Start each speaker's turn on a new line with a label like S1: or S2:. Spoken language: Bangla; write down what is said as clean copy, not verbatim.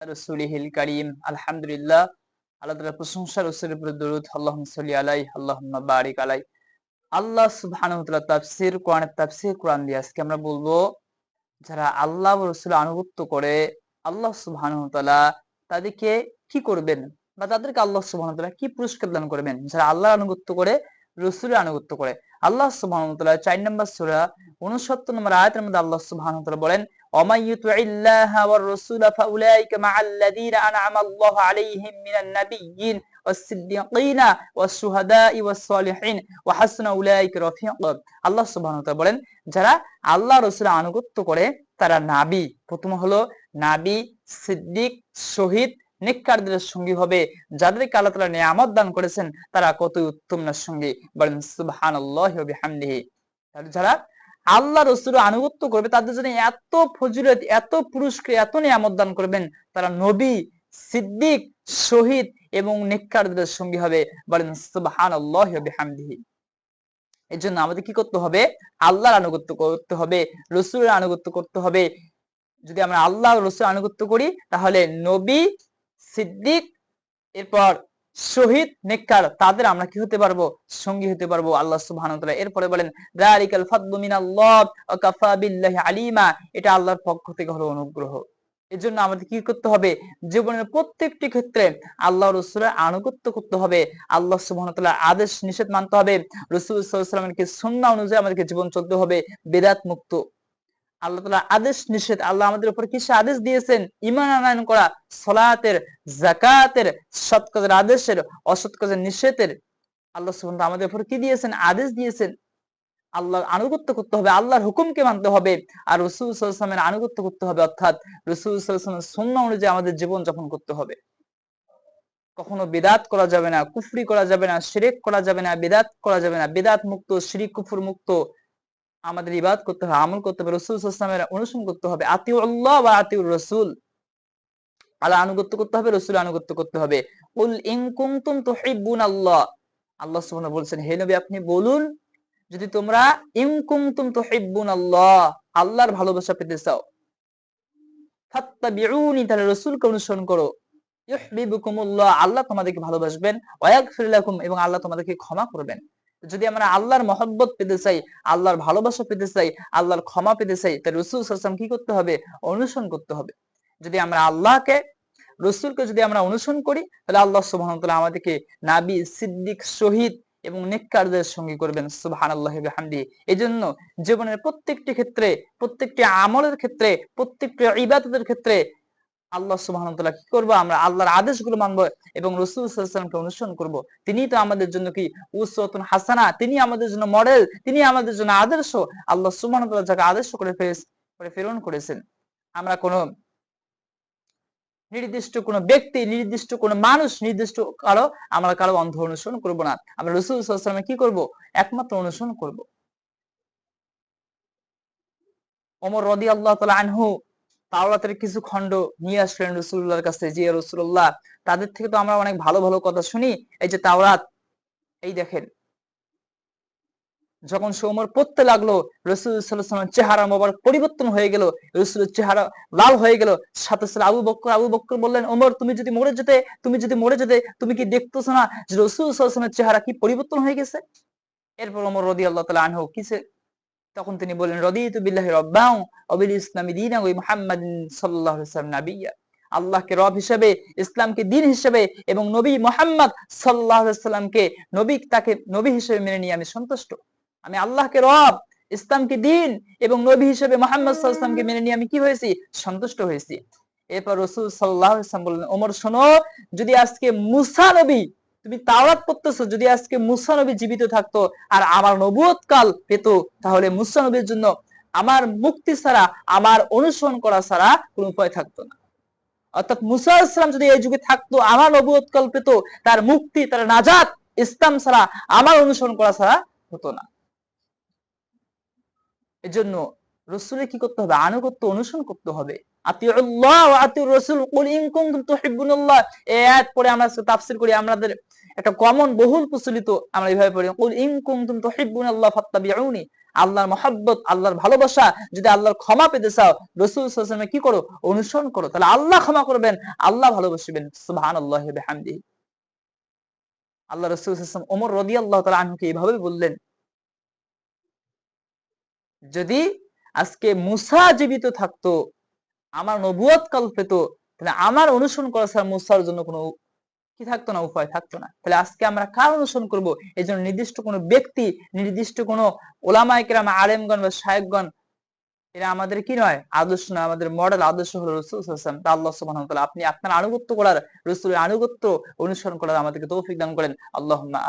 S1: রাসূলিহিল কারীম আলহামদুলিল্লাহ। আল্লাহ তাআলার প্রশংসা, রাসূলের উপর দরুদ, আল্লাহুম্মা সাল্লি আলাইহি আল্লাহুম্মা বারিক আলাইহি। আল্লাহ সুবহানাহু ওয়া তাআলা তাফসীর, কোরআনের তাফসীর, কোরআন দিয়ে আজকে আমরা বলবো যারা আল্লাহ ও রাসূলের আনুগত্য করে আল্লাহ সুবহানাহু ওয়া তাআলা তাদেরকে কি করবেন বা তাদেরকে আল্লাহ সুবহানাহু ওয়া তাআলা কি পুরস্কার দান করবেন যারা আল্লাহর আনুগত্য করে, রাসূলের আনুগত্য করে। আল্লাহ সুবহানাহু ওয়া তাআলা ৪ নম্বর সূরা ৬৯ নম্বর আয়াতের মধ্যে আল্লাহ সুবহানাহু ওয়া তাআলা বলেন, ওয়ামান ইউতিইল্লাহা ওয়ার রাসূলা ফাউলাইকা মাআল্লাযীনা আনআমা আল্লাহু আলাইহিম মিনান নাবিয়্যিন ওয়াস-সিদ্দীকিনা ওয়াস-শুহাদাই ওয়াস-সালিহিন ওয়া হাসুনা উলাইকা রাফীকা। আল্লাহ সুবহানাহু ওয়া তাআলা বলেন, যারা আল্লাহ রাসূলের আনুগত্য করে তারা নাবী, প্রথম হলো নাবী, সিদ্দিক, শহীদ, নেককারদের সঙ্গী হবে। যাদেরকে আল্লাহ তাআলা নিয়ামত দান করেছেন তারা কতই উত্তম না সঙ্গী, বলেন সুবহানাল্লাহি ওয়া বিহামদিহি। তাহলে যারা আল্লাহ রাসূলের আনুগত্য করবে তাদের জন্য এত ফজিলত, এত পুরস্কার, এত নিয়ামত দান করবেন, তারা নবী, সিদ্দিক, শহীদ এবং নেককারদের সঙ্গী হবে, বলেন সুবহানাল্লাহি ওয়া বিহামদিহি। এর জন্য আমাদের কি করতে হবে? আল্লাহর আনুগত্য করতে হবে, রাসূলের আনুগত্য করতে হবে। যদি আমরা আল্লাহ ও রাসূলের আনুগত্য করি তাহলে নবী, সিদ্দিক, এরপর শহীদ, নেককার, তাদের আমরা কি হতে পারবো? সঙ্গী হতে পারবো আল্লাহ সুবহানাহু ওয়া তাআলা। এরপরে বলেন যালিকাল ফাদলু মিনাল্লাহ ওয়া কাফা বিল্লাহি আলিমা, এটা আল্লাহর পক্ষ থেকে হলো অনুগ্রহ। এর জন্য আমাদের কি করতে হবে? জীবনের প্রত্যেকটি ক্ষেত্রে আল্লাহ রাসূলের আনুগত্য করতে হবে, আল্লাহ সুবহানাহু ওয়া তাআলার আদেশ নিষেধ মানতে হবে, রাসূল সাল্লাল্লাহু আলাইহি ওয়াসাল্লামের সুন্নাহ অনুযায়ী আমাদেরকে জীবন চলতে হবে, বিদআত মুক্ত। আল্লাহ তাআলা আদেশ নিষেধ, আল্লাহ আমাদের উপর কিসের আদেশ দিয়েছেন? ঈমান আনয়ন করা, সালাতের, যাকাতের, সৎ কাজের আদেশের, অসৎ কাজের নিষেধের। আল্লাহ সুবহানাহু ওয়া তাআলা আমাদের উপর কি দিয়েছেন? আদেশ দিয়েছেন। আল্লাহর আনুগত্য করতে হবে, আল্লাহর হুকুমকে মানতে হবে, আর রাসূল সাল্লাল্লাহু আলাইহি ওয়াসাল্লামের আনুগত্য করতে হবে, অর্থাৎ রাসূল সাল্লাল্লাহু আলাইহি ওয়াসাল্লামের সুন্নাহ অনুযায়ী আমাদের জীবন যাপন করতে হবে। কখনো বিদআত করা যাবে না, কুফরি করা যাবে না, শিরক করা যাবে না, বিদআত করা যাবে না। বিদআত মুক্ত, শিরক কুফর মুক্ত আমাদের ইবাদত করতে হবে, আমল করতে হবে, রাসূল সাল্লাল্লাহু আলাইহি ওয়াসাল্লামের অনুসরণ করতে হবে। আতিউল্লাহ ওয়া আতিউর রাসূল, আল্লাহর আনুগত্য করতে হবে, রাসূলের আনুগত্য করতে হবে। কুল ইন কুনতুম তুহিব্বুনাল্লাহ, আল্লাহ সুবহানাহু বলছেন, হে নবী আপনি বলুন, যদি তোমরা ইন কুনতুম তুহিব্বুনাল্লাহ, আল্লাহর ভালোবাসা পেতে চাও, ফাত্তাবিউনি, তাহলে রাসূলকে অনুসরণ করো, ইউহিব্বুকুমুল্লাহ, আল্লাহ তোমাদেরকে ভালোবাসবেন, ওয়া ইয়াগফির লাকুম, এবং আল্লাহ তোমাদেরকে ক্ষমা করবেন। যদি আমরা আল্লাহর মহব্বত পেতে চাই, আল্লাহর ভালোবাসা পেতে চাই, আল্লাহর ক্ষমা পেতে চাই, তাহলে রাসূল সাল্লাল্লাহু আলাইহি ওয়াসাল্লাম কি করতে হবে? অনুসরণ করতে হবে। যদি আমরা আল্লাহকে, রাসূলকে যদি আমরা অনুসরণ করি তাহলে আল্লাহ সুবহানাহু ওয়া তাআলা আমাদেরকে নবী, সিদ্দিক, শহীদ এবং নেককারদের সঙ্গী করবেন। সুবহানাল্লাহি ওয়া বিহামদিহি। এজন্য জীবনের প্রত্যেকটি ক্ষেত্রে, প্রত্যেকটি আমলের ক্ষেত্রে, প্রত্যেকটি ইবাদতের ক্ষেত্রে আল্লাহ সুবহানাহু ওয়া তাআলা কি করব? আমরা আল্লাহর আদেশগুলো মানব এবং রাসূল সাল্লাল্লাহু আলাইহি ওয়াসাল্লামকে অনুসরণ করব। তিনিই তো আমাদের জন্য কি উসওয়াতুন হাসানা, তিনি আমাদের জন্য মডেল, তিনি আমাদের জন্য আদর্শ। আল্লাহ সুবহানাহু ওয়া তাআলা যাকে আদর্শ করে প্রেরণ করেছেন। আমরা কোন নির্দিষ্ট কোন ব্যক্তি, নির্দিষ্ট কোন মানুষ, নির্দিষ্ট আমরা কারো অন্ধ অনুসরণ করব না। আমরা রাসূল সাল্লাল্লাহু আলাইহি ওয়াসাল্লামের কি করব? একমাত্র অনুসরণ করব। ওমর রাদিয়াল্লাহু তাআলা আনহু তাওরাতের কিছু খণ্ড নিয়ে আসলেন রাসূলুল্লাহর কাছে, যে ইয়া রাসূলুল্লাহ, তাদের থেকে তো আমরা অনেক ভালো ভালো কথা শুনি, এই যে তাওরাত, এই দেখেন। যখন সে ওমর পড়তে লাগলো, রাসূল সাল্লাল্লাহু আলাইহি ওয়াসাল্লামের চেহারা মোবারক পরিবর্তন হয়ে গেল, রাসূলের চেহারা লাল হয়ে গেল। সাথে সাথে আবু বকর বললেন, ওমর তুমি যদি মরে যেতে, তুমি কি দেখতেছো না যে রাসূল সাল্লাল্লাহু আলাইহি ওয়াসাল্লামের চেহারা কি পরিবর্তন হয়ে গেছে? এরপর ওমর রাদিয়াল্লাহু তাআলা আনহু তখন তিনি বললেন, রাদিতু বিল্লাহি রাব্বান ওয়া বিল ইসলামি দীনান ওয়া মুহাম্মাদিন সাল্লাল্লাহু আলাইহি ওয়াসাল্লাম নাবিয়্যা, আল্লাহকে রব হিসেবে, ইসলামকে দ্বীন হিসেবে এবং নবী মুহাম্মদ সাল্লাল্লাহু আলাইহি ওয়াসাল্লামকে তাকে নবী হিসেবে মেনে নিয়ে আমি সন্তুষ্ট। আমি আল্লাহকে রব, ইসলামকে দ্বীন এবং নবী হিসেবে মুহাম্মদ সাল্লাল্লাহু আলাইহি ওয়াসাল্লামকে মেনে নিয়ে আমি কি হয়েছি? সন্তুষ্ট হয়েছি। এরপর রাসূল সাল্লাল্লাহু আলাইহি ওয়াসাল্লাম বললেন, ওমর শোনো, যদি আজকে মুসা নবী, তুমি তাওরাত পড়তেছো, যদি আজকে মুসা নবী জীবিত থাকতো আর আমার নবুয়ত কাল পেত, তাহলে মুসা নবীর জন্য আমার মুক্তি ছাড়া, আমার অনুসরণ করা ছাড়া কোন উপায় থাকতো না। অর্থাৎ মুসা আলাইহিস সালাম যদি এই যুগে থাকতো, আমার নবুয়ত কাল পেত, তার মুক্তি, তার নাজাত ইসলাম ছাড়া, আমার অনুসরণ করা ছাড়া হতো না। এজন্য রাসূলের কি করতে হবে? আনুগত্য, অনুসরণ করতে হবে। আতিউল্লাহ ওয়া আতিউর রাসূল কুল ইন কুনতুম তুহিব্বুনাল্লাহ, এই আয়াত পড়ে আমরা তাফসীর করি, আমাদের একটা কমন বহুল প্রচলিত আমরা এইভাবে পড়ি, কুল ইন কুনতুম তুহিব্বুনাল্লাহ ফাত্তাবিউনি। আল্লাহর মহব্বত, আল্লাহর ভালোবাসা, যদি আল্লাহর ক্ষমা পেতে চাও রাসূল সাল্লাল্লাহু আলাইহি ওয়াসাল্লাম কি করো? অনুসরণ করো। তাহলে আল্লাহ ক্ষমা করবেন, আল্লাহ ভালোবাসবেন। সুবহানাল্লাহি ওয়া বিহামদিহি। আল্লাহ রাসূল সাল্লাল্লাহু আলাইহি ওয়াসাল্লাম ওমর রাদিয়াল্লাহু তাআলা আনহুকে এইভাবে বললেন, যদি আজকে মুসা জীবিত থাকতো, আমার নবুয়ত কাল পেত, তাহলে আমার অনুসরণ করা ছাড়া মুসার জন্য কোনো কি থাকতো না, উপায় থাকতো না। তাহলে আজকে আমরা কার অনুসরণ করব? এই জন্য নির্দিষ্ট কোনো ব্যক্তি, নির্দিষ্ট কোনো ওলামায়ে কেরাম, আলেমগণ বা শায়েখগণ, এরা আমাদের কি নয়, আদর্শ নয়। আমাদের মডেল আদর্শ হলো রাসূল সাল্লাল্লাহু আলাইহি ওয়াসাল্লাম। তা আল্লাহ সুবহানাহু ওয়া তাআলা আপনি আপনার আনুগত্য করার, রাসূলের আনুগত্য অনুসরণ করার আমাদেরকে তৌফিক দান করেন। আল্লাহুম্মা